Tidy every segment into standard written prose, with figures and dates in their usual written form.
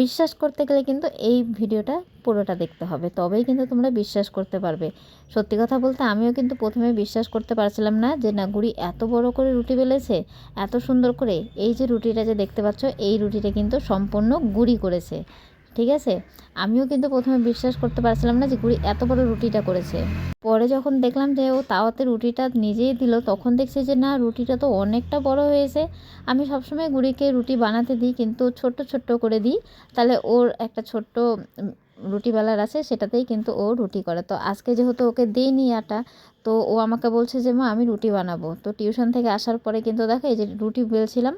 বিশ্বাস করতে গেলে কিন্তু এই ভিডিওটা পুরোটা দেখতে হবে, তবেই কিন্তু তোমরা বিশ্বাস করতে পারবে। সত্যি কথা বলতে আমিও কিন্তু প্রথমে বিশ্বাস করতে পারছিলাম না যে না গুড়ি এত বড় করে রুটি বেলেছে, এত সুন্দর করে। এই যে রুটিটা যে দেখতে পাচ্ছ, এই রুটিটা কিন্তু সম্পূর্ণ গুড়ি করেছে, ঠিক আছে। আমিও কিন্তু প্রথমে বিশ্বাস করতে পারছিলাম না যে গুড়ি এত বড় রুটিটা করেছে। পরে যখন দেখলাম যে ও তাওয়াতে রুটিটা নিজেই দিল, তখন দেখছি যে না রুটিটা তো অনেকটা বড় হয়েছে। আমি সবসময় গুড়িকে রুটি বানাতে দিই, কিন্তু ছোট্ট ছোট্ট করে দিই, তাহলে ওর একটা ছোট্ট রুটি বেলার আছে, সেটাতেই কিন্তু ও রুটি করে। তো আজকে যেহেতু ওকে দিইনি আটা, তো ও আমাকে বলছে যে মা আমি রুটি বানাবো। তো টিউশন থেকে আসার পরে কিন্তু দেখো এই যে রুটি বেলছিলাম,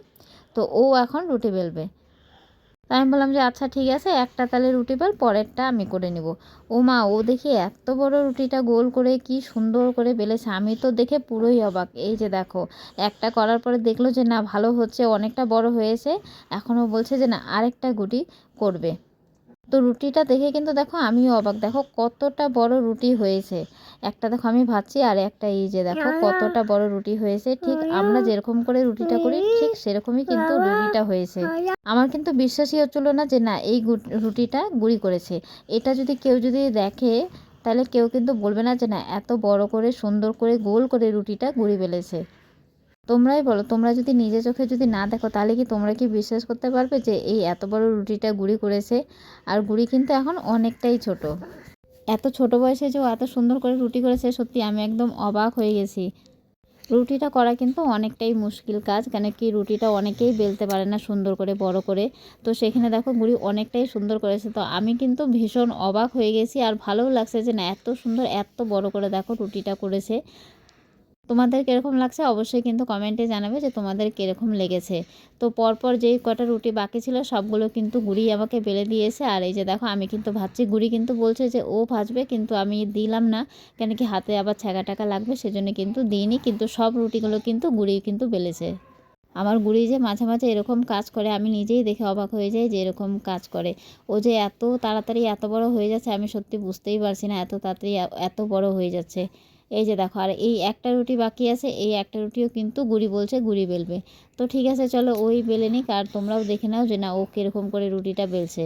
তো ও এখন রুটি বেলবে। তাই আমি বললাম যে আচ্ছা ঠিক আছে, একটা তালে রুটি বেল, পরেরটা আমি করে নিব। ও মা, ও দেখি এত বড় রুটিটা গোল করে কি সুন্দর করে বেলেছে, আমি তো দেখে পুরোই অবাক। এই যে দেখো, একটা করার পরে দেখলো যে না ভালো হচ্ছে, অনেকটা বড় হয়েছে, এখনও বলছে যে না আরেকটা গুটি করবে। তো রুটিটা দেখে কিন্তু দেখো আমিও অবাক, দেখো কতটা বড় রুটি হয়েছে। একটা দেখো আমি ভাজছি, আর একটা এই যে দেখো কতটা বড় রুটি হয়েছে। ঠিক আমরা যেরকম করে রুটিটা করি ঠিক সেরকমই কিন্তু রুটিটা হয়েছে। আমার কিন্তু বিশ্বাসই হচ্ছিল না যে না এই রুটিটা গুঁড়ি করেছে। এটা যদি কেউ যদি দেখে, তাহলে কেউ কিন্তু বলবে না যে না এত বড় করে সুন্দর করে গোল করে রুটিটা গুঁড়ি বেলেছে। তোমরাই বলো, তোমরা যদি নিজে চোখে যদি না দেখো, তাহলে কি তোমরা কি বিশ্বাস করতে পারবে যে এই এত বড় রুটিটা গুঁড়ি করেছে? আর গুঁড়ি কিন্তু এখন অনেকটাই ছোট। এত ছোট বয়সে যে ও এত সুন্দর করে রুটি করেছে, সত্যি আমি একদম অবাক হয়ে গেছি। রুটিটা করা কিন্তু অনেকটাই মুশকিল কাজ, কেন কি রুটিটা অনেকেই বেলতে পারে না সুন্দর করে বড় করে। তো সেখানে দেখো গুঁড়ি অনেকটাই সুন্দর করেছে, তো আমি কিন্তু ভীষণ অবাক হয়ে গেছি। আর ভালোও লাগছে যে না এত সুন্দর এত বড় করে দেখো রুটিটা করেছে। তোমাদের কীরকম লাগছে অবশ্যই কিন্তু কমেন্টে জানাবে যে তোমাদের কীরকম লেগেছে। তো পরপর যেই কটা রুটি বাকি ছিল সবগুলো কিন্তু গুড়ি আমাকে বেলে দিয়েছে। আর এই যে দেখো আমি কিন্তু ভাজছি, গুড়ি কিন্তু বলছে যে ও ভাজবে, কিন্তু আমি দিলাম না, কেন কি হাতে আবার ছ্যাঁকা টাকা লাগবে, সেজন্য কিন্তু দিইনি। কিন্তু সব রুটিগুলো কিন্তু গুড়ি কিন্তু বেলেছে। আমার গুড়ি যে মাঝে মাঝে এরকম কাজ করে, আমি নিজেই দেখে অবাক হয়ে যাই যে এরকম কাজ করে। ও যে এত তাড়াতাড়ি এত বড় হয়ে যাচ্ছে, আমি সত্যি বুঝতেই পারছি না এত তাড়াতাড়ি এত বড় হয়ে যাচ্ছে। এই যে দেখো, আর এই একটা রুটি বাকি আছে, এই একটা রুটিও কিন্তু গুড়ি বলছে গুড়ি বেলবে। তো ঠিক আছে চলো ওই বেলে নিক, আর তোমরাও দেখে নাও যে না ও কীরকম করে রুটিটা বেলছে।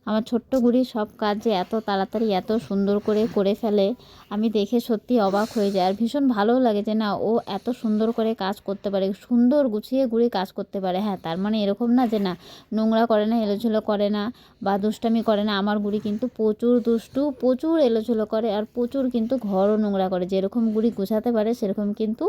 আমার ছোট্ট গুড়ি সব কাজ যে এত তাড়াতাড়ি এত সুন্দর করে ফেলে, আমি দেখে সত্যি অবাক হয়ে যাই। আর ভীষণ ভালোও লাগে যে না ও এত সুন্দর করে কাজ করতে পারে, সুন্দর গুছিয়ে গুড়ি কাজ করতে পারে। হ্যাঁ, তার মানে এরকম না যে না নোংরা করে না, এলোঝুলো করে না, বা দুষ্টামি করে না। আমার গুড়ি কিন্তু প্রচুর দুষ্টু, প্রচুর এলোঝুলো করে, আর প্রচুর কিন্তু ঘরও নোংরা করে। যেরকম গুড়ি গুছাতে পারে সেরকম কিন্তু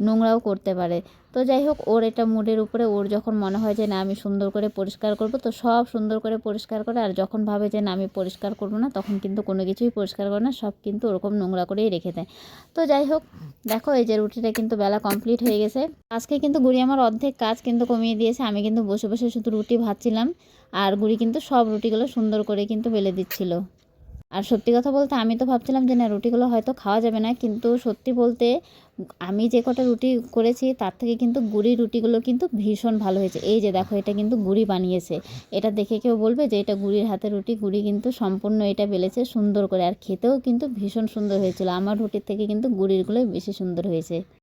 নোংরাও করতে পারে। তো যাই হোক, ওর এটা মুডের উপরে, ওর যখন মনে হয় যে না আমি সুন্দর করে পরিষ্কার করব, তো সব সুন্দর করে পরিষ্কার করে। আর যখন ভাবে যে না আমি পরিষ্কার করব না, তখন কিন্তু কোনো কিছুই পরিষ্কার করে না, সব কিন্তু ওরকম নোংরা করেই রেখে দেয়। তো যাই হোক, দেখো এই যে রুটিটা কিন্তু বেলা কমপ্লিট হয়ে গেছে। আজকে কিন্তু গুড়ি আমার অর্ধেক কাজ কিন্তু কমিয়ে দিয়েছে। আমি কিন্তু বসে বসে শুধু রুটি ভাজছিলাম, আর গুড়ি কিন্তু সব রুটিগুলো সুন্দর করে কিন্তু বেলে দিচ্ছিল। আর সত্যি কথা বলতে আমি তো ভাবছিলাম যে না রুটিগুলো হয়তো খাওয়া যাবে না, কিন্তু সত্যি বলতে আমি যে কটা রুটি করেছি তার থেকে কিন্তু গুড়ি রুটিগুলো কিন্তু ভীষণ ভালো হয়েছে। এই যে দেখো, এটা কিন্তু গুড়ি বানিয়েছে, এটা দেখে কেউ বলবে যে এটা গুড়ির হাতে রুটি। গুড়ি কিন্তু সম্পূর্ণ এটা বেলেছে সুন্দর করে, আর খেতেও কিন্তু ভীষণ সুন্দর হয়েছিল। আমার রুটির থেকে কিন্তু গুড়িরগুলোই বেশি সুন্দর হয়েছে।